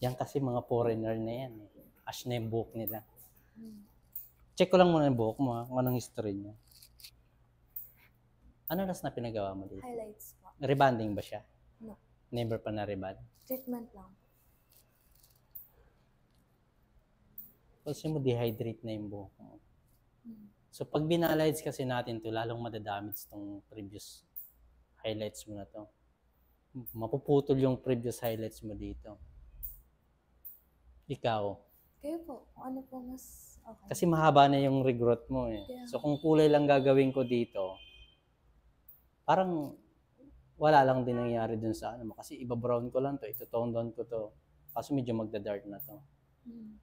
Yan kasi mga foreigner na yan eh. Ash na yung buhok nila. Check ko lang muna yung buhok mo ha, kung anong history niya. Ano last na pinagawa mo dito? Highlights po. Rebanding ba siya? No. Never pa na reband? Treatment lang. Kasi mo dehydrate na yung buhok mo. So pag binalides kasi natin to, lalong madadamage tong previous highlights mo na to. Mapuputol yung previous highlights mo dito. Ikaw? Kayo po, kung ano po mas okay. Kasi mahaba na yung regrowth mo eh. Yeah. So kung kulay lang gagawin ko dito, parang wala lang din nangyari dun sa ano mo. Kasi iba-brown ko lang to, ito-tone down ko to. Kasi medyo magda-dark na to.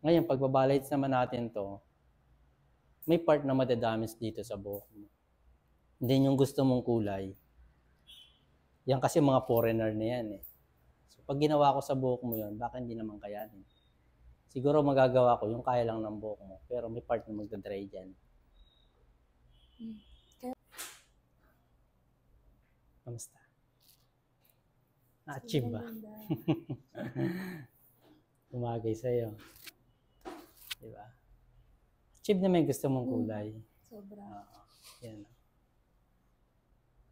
Ngayon, pag babalides naman natin to, may part na madadamage dito sa buhok mo. Hindi yung gusto mong kulay. Yan kasi mga foreigner na yan eh. So pag ginawa ko sa buhok mo yun, baka hindi naman kayanin. Siguro magagawa ko yung kaya lang ng buhok mo, pero may part na magdadry dyan. Kamusta? Na-achieve ba? Umagay sa'yo. Diba? Achieve na may gusto mong kulay. Sobra. Yan.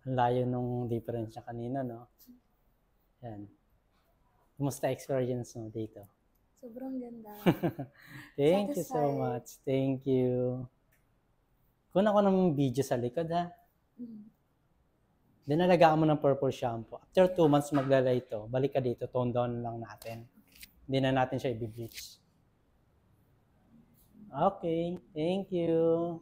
Ang layo nung difference niya kanina, no? Yan. Kumusta experience mo dito? Sobrang ganda. Thank you so Satisfied. much. Thank you. Kuna ko ng video sa likod, ha? Then nalagaan mo ng purple shampoo. After 2 months maglalay ito, balik ka dito, tone down lang natin. Hindi na natin siya i-bleach. Okay, thank you.